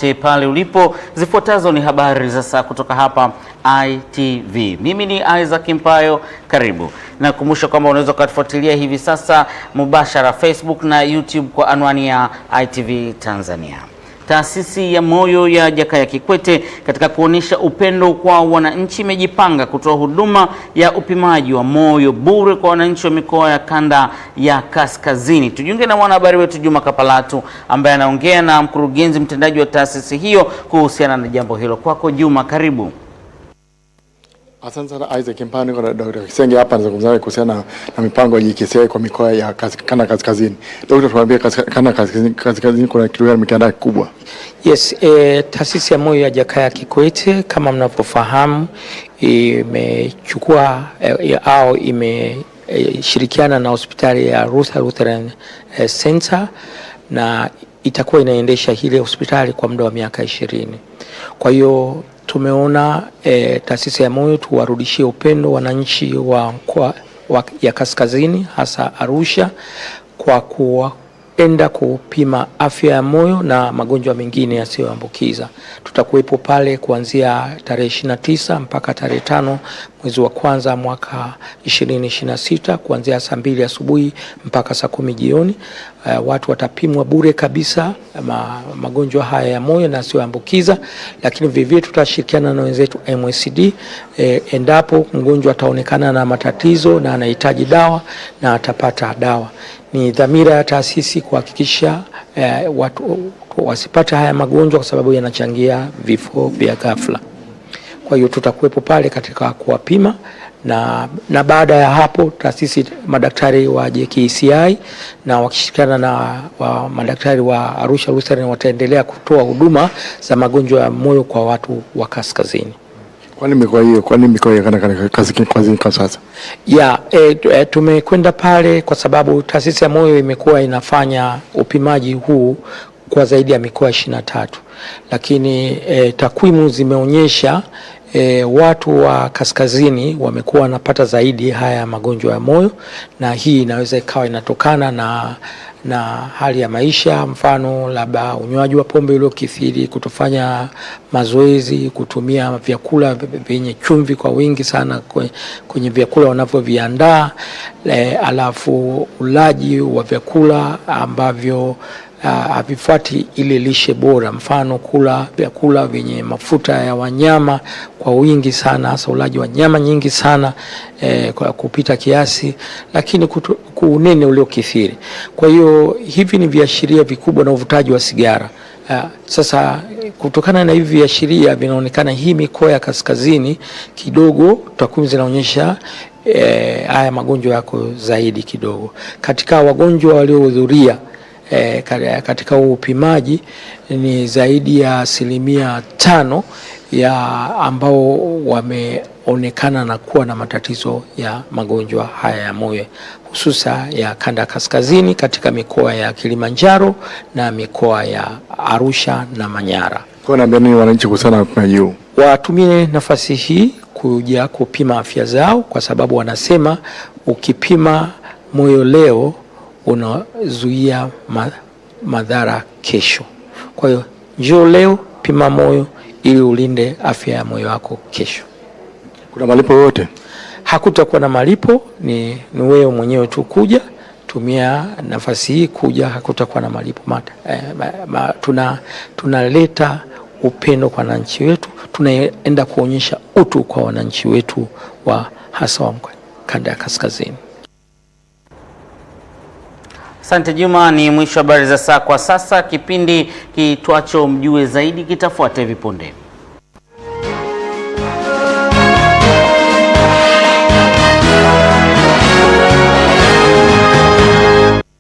Pale ulipo, zifuatazo ni habari za saa kutoka hapa ITV. Mimi ni Isaac Mpayo, karibu. Nakumbusha kwamba unaweza kutufuatilia hivi sasa mubashara Facebook na YouTube kwa anwani ya ITV Tanzania. Taasisi ya Moyo ya Jakaya Kikwete katika kuonesha upendo kwa wananchi imejipanga kutoa huduma ya upimaji wa moyo bure kwa wananchi wa mikoa ya kanda ya kaskazini. Tujiunge na mwanahabari wetu Juma Kapalatu ambaye anaongea na mkurugenzi mtendaji wa taasisi hiyo kuhusiana na jambo hilo. Kwako Juma, karibu. Asante sana Isaac Mpayo, kwa Dr. Kisenge hapa anazungumzia kuhusiana na mipango ya JKCI kwa mikoa ya kanda kaskazini. Dr. tuambie kanda kaskazini kuna kitu gani mkiandaa kikubwa? Yes, taasisi ya Moyo ya Jakaya Kikwete kama mnavyofahamu imechukua au imeshirikiana na hospitali ya Lutheran Center na itakuwa inaendesha ile hospitali kwa muda wa miaka 20. Kwa hiyo tumeona taasisi ya Moyo tuwarudishie upendo wananchi wa mkoa ya kaskazini hasa Arusha kwa kuenda kupima afya ya moyo na magonjwa mengine yasiyoambukiza. Tutakuwepo pale kuanzia tarehe 29 mpaka tarehe 5 mwezi wa kwanza mwaka 2026 kuanzia saa 2 asubuhi mpaka saa 10 jioni. Watu watapimwa bure kabisa magonjwa haya ya moyo na yasiyoambukiza, lakini vivyo tutashirikiana na wenzetu MSD endapo mgonjwa ataonekana na matatizo na anahitaji dawa na atapata dawa. Ni dhamira ya taasisi kuhakikisha watu wasipate haya magonjwa kwa sababu yanachangia vifo vya ghafla. Kwa hiyo tutakuwepo pale katika kuwapima na baada ya hapo taasisi madaktari wa JKCI na wakishirikiana na madaktari wa Arusha Lutheran wataendelea kutoa huduma za magonjwa ya moyo kwa watu wa kaskazini. Kwani mikoa ya kanda kaskazini kwa sasa? Tumekwenda pale kwa sababu taasisi ya Moyo imekuwa inafanya upimaji huu kwa zaidi ya mikoa 23. Lakini takwimu zimeonyesha watu wa kaskazini wamekuwa wanapata zaidi haya magonjwa ya moyo, na hii inaweza ikawa inatokana na hali ya maisha, mfano labda unywaji wa pombe uliokithiri, kutofanya mazoezi, kutumia vyakula vyenye chumvi kwa wingi sana kwenye vyakula wanavyoviandaa, alafu ulaji wa vyakula ambavyo havifuati ile lishe bora, mfano kula vyakula vyenye mafuta ya wanyama kwa wingi sana, hasa ulaji wa nyama nyingi sana kwa kupita kiasi, lakini unene uliokithiri. Kwa hiyo hivi ni viashiria vikubwa na uvutaji wa sigara. Sasa kutokana na hivi viashiria vinaonekana hii mikoa ya kaskazini kidogo takwimu zinaonyesha haya magonjwa yako zaidi kidogo. Katika wagonjwa waliohudhuria katika upimaji ni zaidi ya 5% ya ambao wameonekana na kuwa na matatizo ya magonjwa haya ya moyo, hususa ya kanda kaskazini katika mikoa ya Kilimanjaro na mikoa ya Arusha na Manyara. Kwa naambia nini wananchi kuhusiana na upimaji huu? Watumie nafasi hii kuja kupima afya zao, kwa sababu wanasema ukipima moyo leo unazuia madhara kesho. Kwa hiyo njoo leo, pima moyo ili ulinde afya ya moyo wako kesho. Kuna malipo yote? Hakutakuwa na malipo, ni wewe mwenyewe tu kuja, tumia nafasi hii kuja, hakutakuwa na malipo. Tunaleta upendo kwa wananchi wetu, tunaenda kuonyesha utu kwa wananchi wetu wa hasa wa kanda ya kaskazini. Asante Juma, ni mwisho habari za saa kwa sasa. Kipindi kitwacho Mjue Zaidi kitafuata hivi punde.